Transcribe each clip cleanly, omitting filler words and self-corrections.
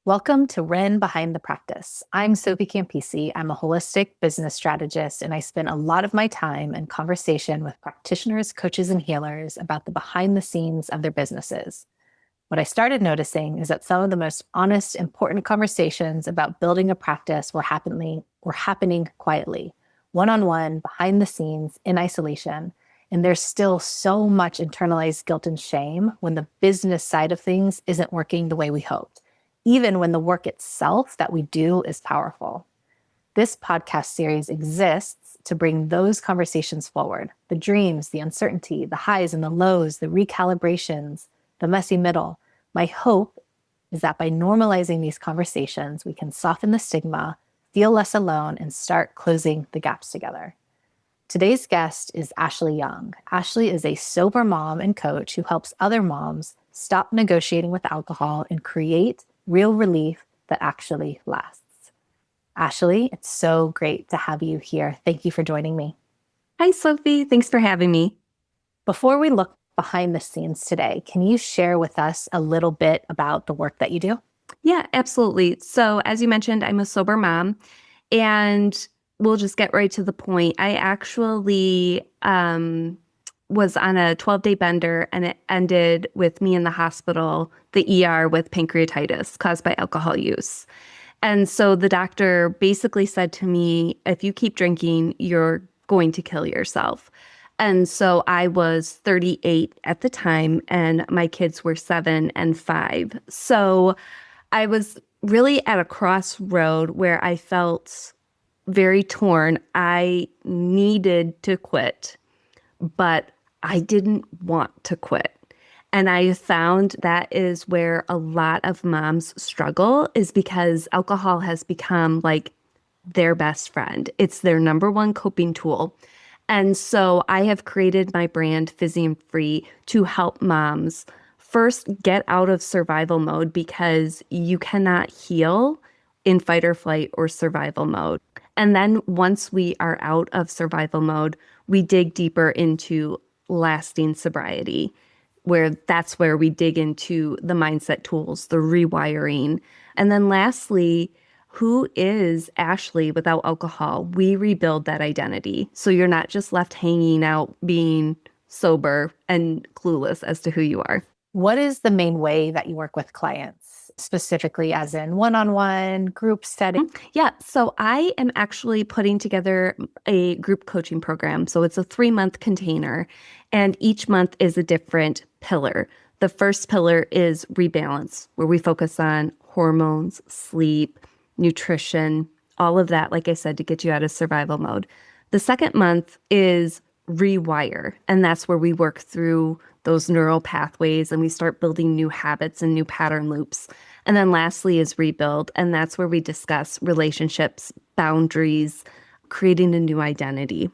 Welcome to Ren Behind the Practice. I'm Sophie Campisi. I'm a holistic business strategist, and I spend a lot of my time in conversation with practitioners, coaches, and healers about the behind the scenes of their businesses. What I started noticing is that some of the most honest, important conversations about building a practice were happening quietly, one-on-one, behind the scenes, in isolation. And there's still so much internalized guilt and shame when the business side of things isn't working the way we hoped, even when the work itself that we do is powerful. This podcast series exists to bring those conversations forward: the dreams, the uncertainty, the highs and the lows, the recalibrations, the messy middle. My hope is that by normalizing these conversations, we can soften the stigma, feel less alone, and start closing the gaps together. Today's guest is Ashley Young. Ashley is a sober mom and coach who helps other moms stop negotiating with alcohol and create real relief that actually lasts. Ashley, it's so great to have you here. Thank you for joining me. Hi, Sophie. Thanks for having me. Before we look behind the scenes today, can you share with us a little bit about the work that you do? Yeah, absolutely. So, as you mentioned, I'm a sober mom, and we'll just get right to the point. I actually was on a 12-day bender, and it ended with me in the hospital, the ER, with pancreatitis caused by alcohol use. And so the doctor basically said to me, if you keep drinking, you're going to kill yourself. And so I was 38 at the time, and my kids were 7 and 5. So I was really at a crossroad where I felt very torn. I needed to quit, but I didn't want to quit. And I found that is where a lot of moms struggle, is because alcohol has become like their best friend. It's their number one coping tool. And so I have created my brand Fizzy and Free to help moms first get out of survival mode, because you cannot heal in fight or flight or survival mode. And then once we are out of survival mode, we dig deeper into lasting sobriety, where that's where we dig into the mindset tools, the rewiring. And then lastly, who is Ashley without alcohol? We rebuild that identity. So you're not just left hanging out being sober and clueless as to who you are. What is the main way that you work with clients, specifically as in one-on-one, group setting? Yeah, so I am actually putting together a group coaching program. So it's a 3-month container, and each month is a different pillar. The first pillar is rebalance, where we focus on hormones, sleep, nutrition, all of that, like I said, to get you out of survival mode. The second month is rewire, and that's where we work through those neural pathways and we start building new habits and new pattern loops. And then lastly is rebuild, and that's where we discuss relationships, boundaries, creating a new identity.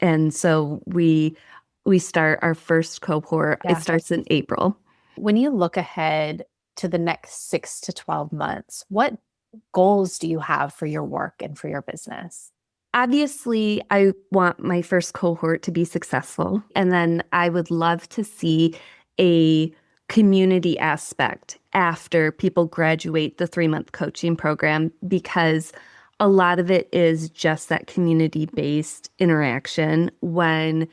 And so we start our first cohort. It Yeah. starts in April. When you look ahead to the next 6 to 12 months, what goals do you have for your work and for your business? Obviously, I want my first cohort to be successful. And then I would love to see a community aspect after people graduate the 3-month coaching program, because a lot of it is just that community-based interaction. When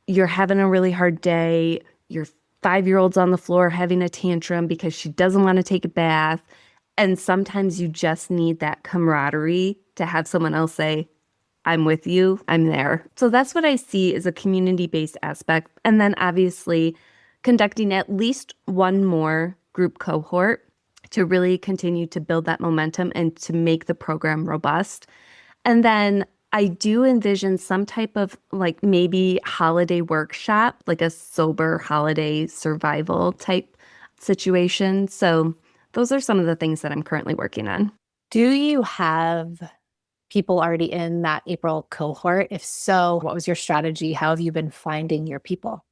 you're having a really hard day, your 5-year-old's on the floor having a tantrum because she doesn't want to take a bath. And sometimes you just need that camaraderie to have someone else say, I'm with you, I'm there. So that's what I see as a community-based aspect. And then obviously conducting at least one more group cohort to really continue to build that momentum and to make the program robust. And then I do envision some type of like maybe holiday workshop, like a sober holiday survival type situation. So those are some of the things that I'm currently working on. Do you have people already in that April cohort? If so, what was your strategy? How have you been finding your people?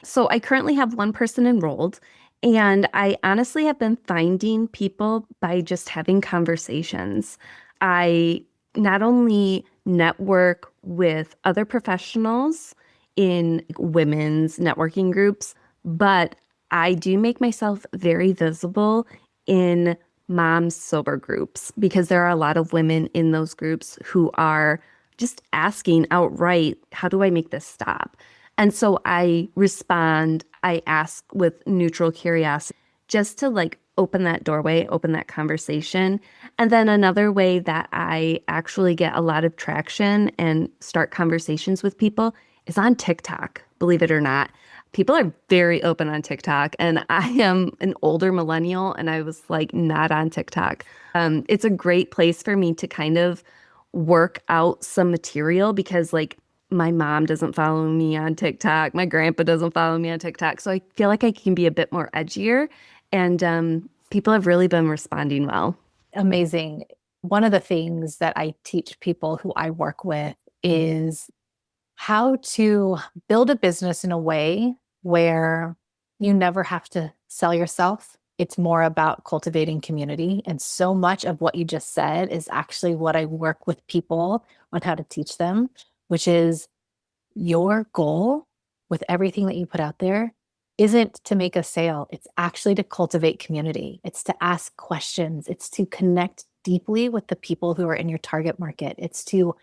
So I currently have one person enrolled, and I honestly have been finding people by just having conversations. I not only network with other professionals in women's networking groups, but I do make myself very visible in mom sober groups because there are a lot of women in those groups who are just asking outright, how do I make this stop? And so I respond, I ask with neutral curiosity just to like open that doorway, open that conversation. And then another way that I actually get a lot of traction and start conversations with people is on TikTok, believe it or not. People are very open on TikTok, and I am an older millennial, and I was like not on TikTok. It's a great place for me to kind of work out some material because, like, my mom doesn't follow me on TikTok, my grandpa doesn't follow me on TikTok, so I feel like I can be a bit more edgier, and people have really been responding well. Amazing. One of the things that I teach people who I work with is how to build a business in a way where you never have to sell yourself. It's more about cultivating community. And so much of what you just said is actually what I work with people on how to teach them, which is your goal with everything that you put out there isn't to make a sale. It's actually to cultivate community. It's to ask questions. It's to connect deeply with the people who are in your target market. It's to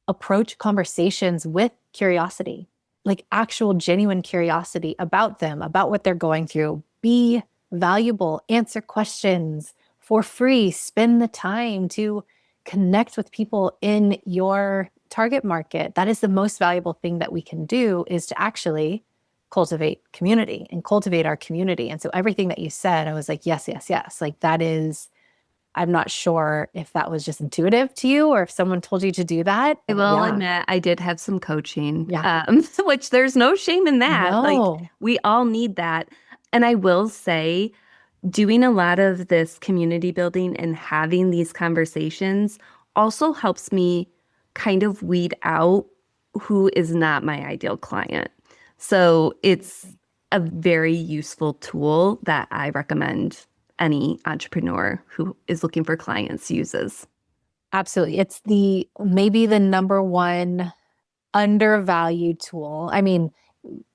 approach conversations with curiosity, like actual genuine curiosity about them, about what they're going through. Be valuable, answer questions for free, spend the time to connect with people in your target market. That is the most valuable thing that we can do, is to actually cultivate community and cultivate our community. And so everything that you said, I was like, yes, yes, yes. Like that is, I'm not sure if that was just intuitive to you or if someone told you to do that. I will Yeah. admit I did have some coaching, Yeah. which there's no shame in that. Like No. we all need that. And I will say, doing a lot of this community building and having these conversations also helps me kind of weed out who is not my ideal client. So it's a very useful tool that I recommend any entrepreneur who is looking for clients uses. Absolutely. It's the maybe the number one undervalued tool. I mean,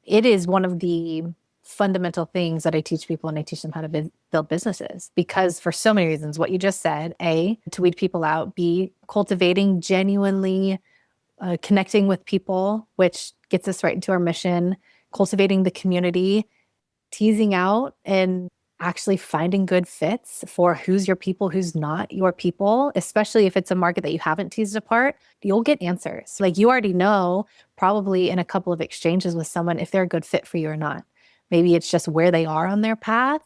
it is one of the fundamental things that I teach people when I teach them how to build businesses, because for so many reasons, what you just said, A, to weed people out, B, cultivating genuinely connecting with people, which gets us right into our mission, cultivating the community, teasing out and actually finding good fits for who's your people, who's not your people, especially if it's a market that you haven't teased apart, you'll get answers. Like you already know, probably in a couple of exchanges with someone, if they're a good fit for you or not. Maybe it's just where they are on their path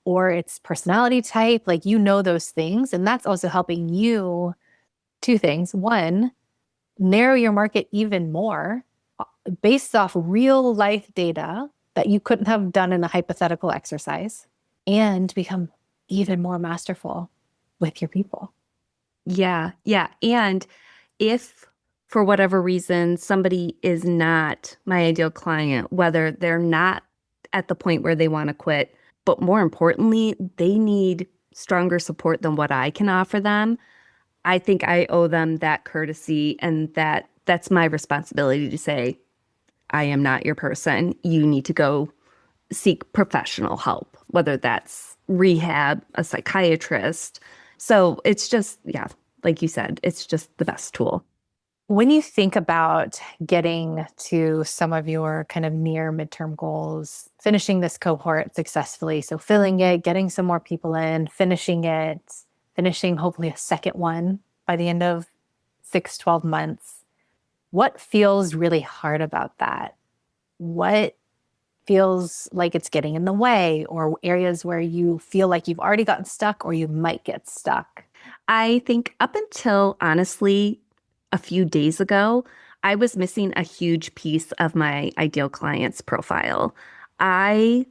or it's personality type. Like you know those things. And that's also helping you two things. One, narrow your market even more based off real life data that you couldn't have done in a hypothetical exercise, and become even more masterful with your people. Yeah, yeah. And if for whatever reason somebody is not my ideal client, whether they're not at the point where they want to quit, but more importantly, they need stronger support than what I can offer them, I think I owe them that courtesy and that's my responsibility to say, I am not your person. You need to go seek professional help, whether that's rehab, a psychiatrist. So it's just, yeah, like you said, it's just the best tool. When you think about getting to some of your kind of near midterm goals, finishing this cohort successfully, so filling it, getting some more people in, finishing it, finishing hopefully a second one by the end of 6, 12 months, what feels really hard about that? What feels like it's getting in the way, or areas where you feel like you've already gotten stuck or you might get stuck? I think up until honestly a few days ago, I was missing a huge piece of my ideal client's profile. I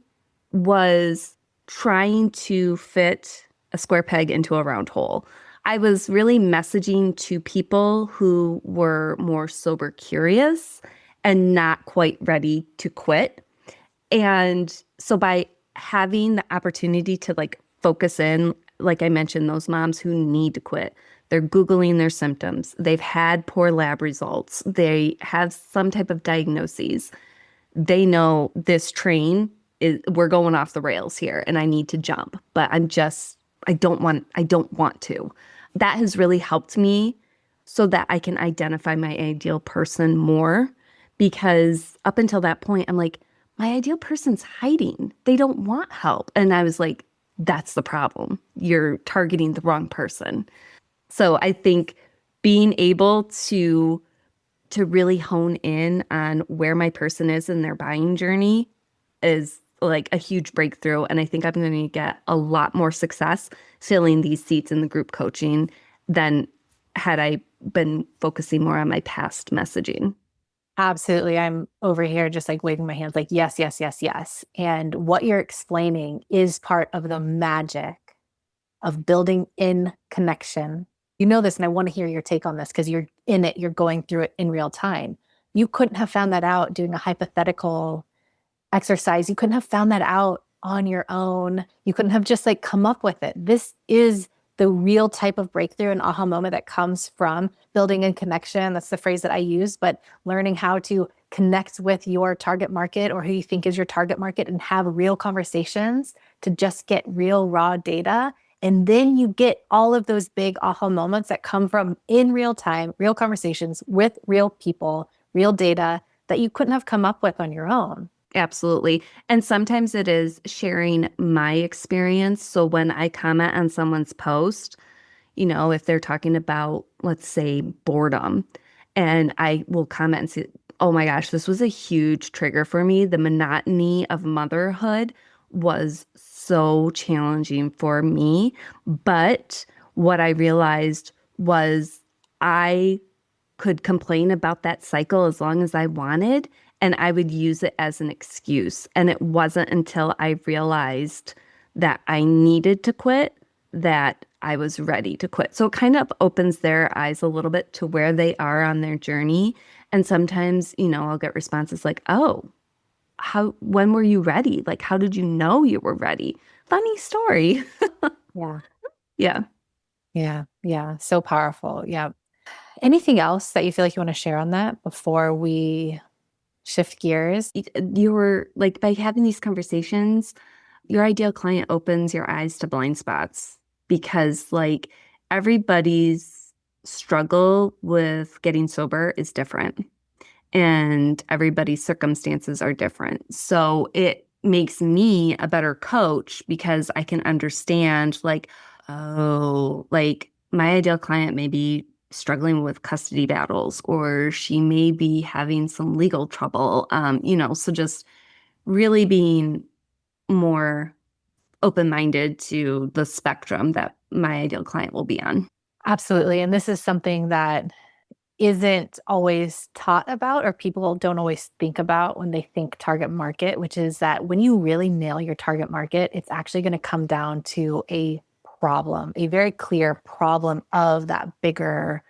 was trying to fit a square peg into a round hole. I was really messaging to people who were more sober curious and not quite ready to quit. And so by having the opportunity to like focus in, like I mentioned, those moms who need to quit, they're Googling their symptoms, they've had poor lab results, they have some type of diagnoses. They know this train is, we're going off the rails here and I need to jump, but I don't want to. That has really helped me so that I can identify my ideal person more because up until that point, I'm like, my ideal person's hiding. They don't want help. And I was like, that's the problem. You're targeting the wrong person. So I think being able to really hone in on where my person is in their buying journey is like a huge breakthrough. And I think I'm going to get a lot more success filling these seats in the group coaching than had I been focusing more on my past messaging. Absolutely. I'm over here just like waving my hands, like, yes, yes, yes, yes. And what you're explaining is part of the magic of building in connection. You know this, and I want to hear your take on this because you're in it, you're going through it in real time. You couldn't have found that out doing a hypothetical exercise. You couldn't have found that out on your own. You couldn't have just like come up with it. This is the real type of breakthrough and aha moment that comes from building in connection. That's the phrase that I use, but learning how to connect with your target market or who you think is your target market and have real conversations to just get real raw data. And then you get all of those big aha moments that come from in real time, real conversations with real people, real data that you couldn't have come up with on your own. Absolutely. And sometimes it is sharing my experience. So when I comment on someone's post, you know, if they're talking about, let's say, boredom, and I will comment and say, oh my gosh, this was a huge trigger for me. The monotony of motherhood was so challenging for me. But what I realized was I could complain about that cycle as long as I wanted, and I would use it as an excuse. And it wasn't until I realized that I needed to quit that I was ready to quit. So it kind of opens their eyes a little bit to where they are on their journey. And sometimes, you know, I'll get responses like, oh, when were you ready? Like, how did you know you were ready? Funny story. Yeah. Yeah. Yeah. Yeah. So powerful. Yeah. Anything else that you feel like you want to share on that before we shift gears? You were like, by having these conversations, your ideal client opens your eyes to blind spots because, like, everybody's struggle with getting sober is different and everybody's circumstances are different. So it makes me a better coach because I can understand, like, oh, like my ideal client may be struggling with custody battles or she may be having some legal trouble. You know, so just really being more open-minded to the spectrum that my ideal client will be on. Absolutely. And this is something that isn't always taught about or people don't always think about when they think target market, which is that when you really nail your target market, it's actually going to come down to a problem, a very clear problem of that bigger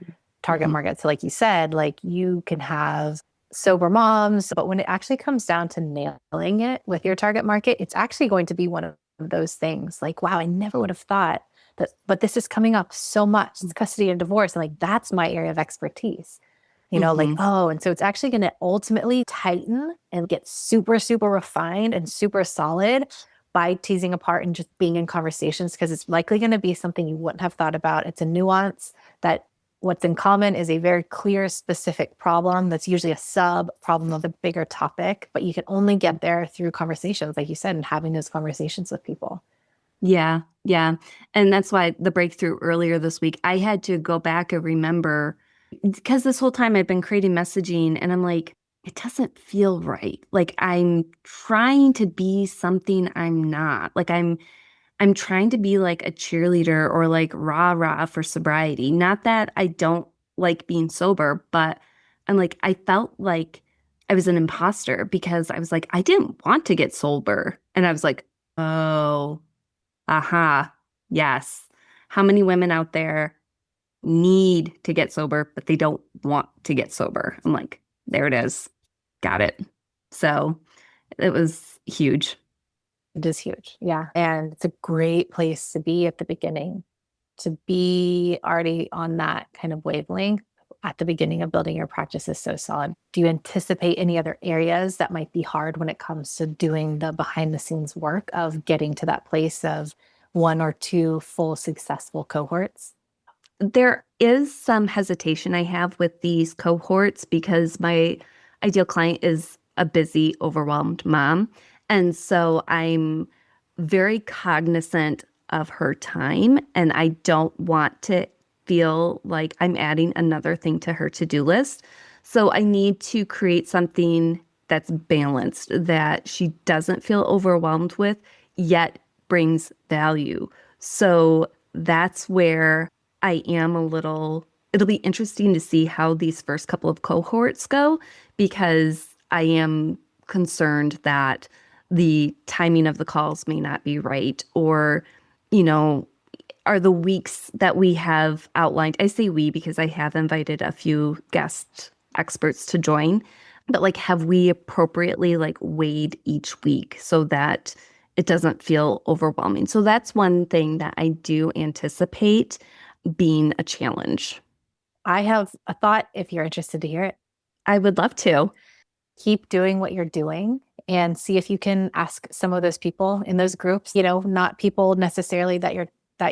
target Mhm. market. So like you said, like you can have sober moms, but when it actually comes down to nailing it with your target market, it's actually going to be one of those things like, wow, I never would have thought that, but this is coming up so much. It's custody and divorce. And like, that's my area of expertise, you know, like, Mhm. oh, and so it's actually going to ultimately tighten and get super, super refined and super solid by teasing apart and just being in conversations because it's likely going to be something you wouldn't have thought about. It's a nuance that what's in common is a very clear, specific problem that's usually a sub problem of the bigger topic, but you can only get there through conversations, like you said, and having those conversations with people. Yeah, yeah. And that's why the breakthrough earlier this week, I had to go back and remember because this whole time I've been creating messaging and I'm like, it doesn't feel right. Like I'm trying to be something I'm not. Like I'm trying to be like a cheerleader or like rah rah for sobriety. Not that I don't like being sober, but I'm like, I felt like I was an imposter because I was like, I didn't want to get sober. And I was like, oh, aha, yes. How many women out there need to get sober, but they don't want to get sober? I'm like, there it is. Got it. So it was huge. It is huge. Yeah. And it's a great place to be at the beginning, to be already on that kind of wavelength at the beginning of building your practice is so solid. Do you anticipate any other areas that might be hard when it comes to doing the behind the scenes work of getting to that place of one or two full successful cohorts? There is some hesitation I have with these cohorts because my ideal client is a busy, overwhelmed mom. And so I'm very cognizant of her time, and I don't want to feel like I'm adding another thing to her to-do list. So I need to create something that's balanced, that she doesn't feel overwhelmed with, yet brings value. So that's where I am a little, it'll be interesting to see how these first couple of cohorts go because I am concerned that the timing of the calls may not be right or, you know, are the weeks that we have outlined. I say we because I have invited a few guest experts to join, but like, have we appropriately like weighed each week so that it doesn't feel overwhelming? So that's one thing that I do anticipate being a challenge. I have a thought if you're interested to hear it. I would love to. Keep doing what you're doing and see if you can ask some of those people in those groups, not people necessarily that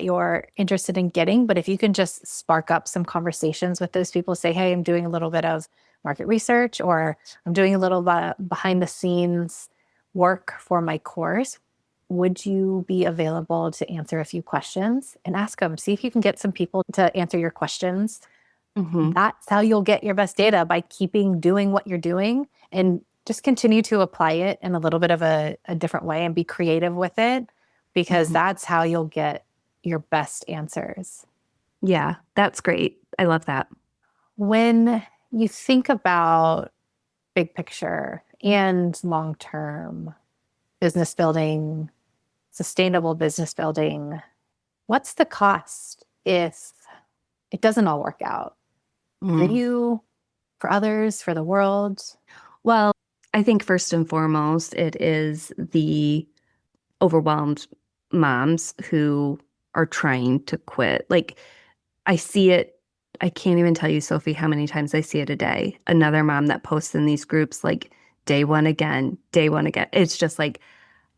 you're interested in getting, but if you can just spark up some conversations with those people, say, hey, I'm doing a little bit of market research or I'm doing a little behind the scenes work for my course. Would you be available to answer a few questions and ask them? See if you can get some people to answer your questions. Hmm. That's how you'll get your best data, by keeping doing what you're doing and just continue to apply it in a little bit of a different way and be creative with it, because Hmm. that's how you'll get your best answers. Yeah, that's great. I love that. When you think about big picture and long term business building, sustainable business building, what's the cost if it doesn't all work out for Mm. you, for others, for the world? Well, I think first and foremost, it is the overwhelmed moms who are trying to quit. Like, I see it. I can't even tell you, Sophie, how many times I see it a day. Another mom that posts in these groups, like, day one again, day one again. It's just like,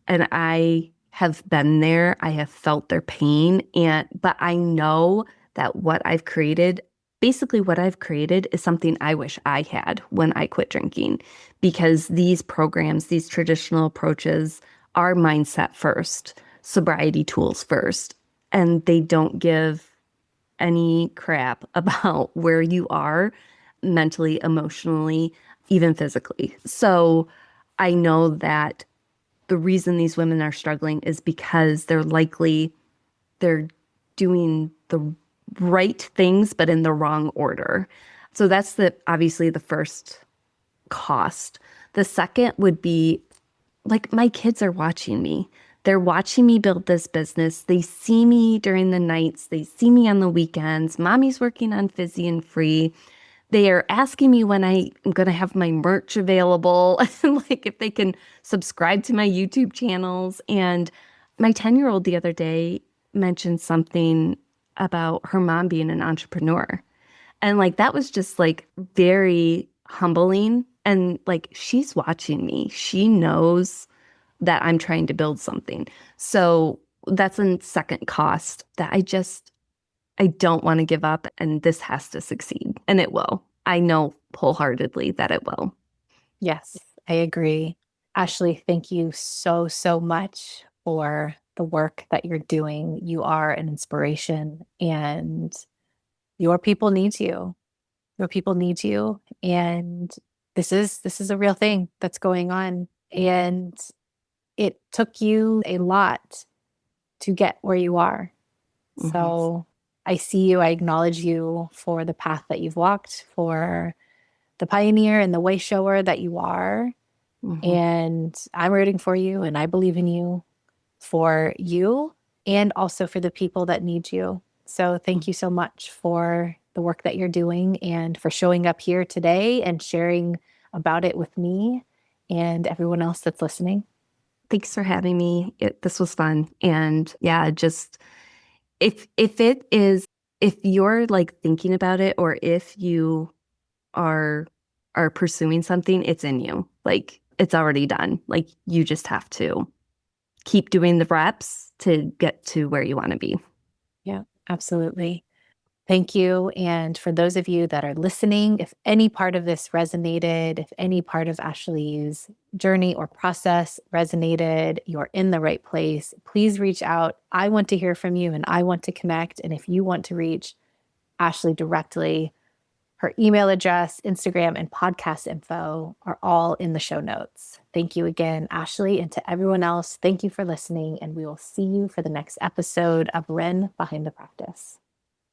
and I have been there. I have felt their pain. But I know that basically what I've created is something I wish I had when I quit drinking, because these programs, these traditional approaches are mindset first, sobriety tools first, and they don't give any crap about where you are mentally, emotionally, even physically. So I know that the reason these women are struggling is because they're doing the right things but in the wrong order. So that's the obviously the first cost. The second would be, like, my kids are watching me. They're watching me build this business. They see me during the nights. They see me on the weekends. Mommy's working on Fizzy and Free. They are asking me when I'm going to have my merch available and like if they can subscribe to my YouTube channels. And my 10-year-old the other day mentioned something about her mom being an entrepreneur. And like that was just like very humbling. And like she's watching me. She knows that I'm trying to build something. So that's a second cost that I don't want to give up, and this has to succeed, and it will. I know wholeheartedly that it will. Yes, I agree. Ashley, thank you so, so much for the work that you're doing. You are an inspiration, and your people need you. Your people need you. And this is a real thing that's going on. And it took you a lot to get where you are. Hmm. So I see you, I acknowledge you for the path that you've walked, for the pioneer and the way shower that you are. Hmm. And I'm rooting for you and I believe in you, for you and also for the people that need you. So thank you so much for the work that you're doing and for showing up here today and sharing about it with me and everyone else that's listening. Thanks for having me. This was fun. And yeah, just if it is, if you're like thinking about it, or if you are are pursuing something, it's in you. Like it's already done. Like you just have to keep doing the reps to get to where you want to be. Yeah, absolutely. Thank you. And for those of you that are listening, if any part of this resonated, if any part of Ashley's journey or process resonated, you're in the right place. Please reach out. I want to hear from you and I want to connect. And if you want to reach Ashley directly, her email address, Instagram, and podcast info are all in the show notes. Thank you again, Ashley. And to everyone else, thank you for listening. And we will see you for the next episode of Ren Behind the Practice.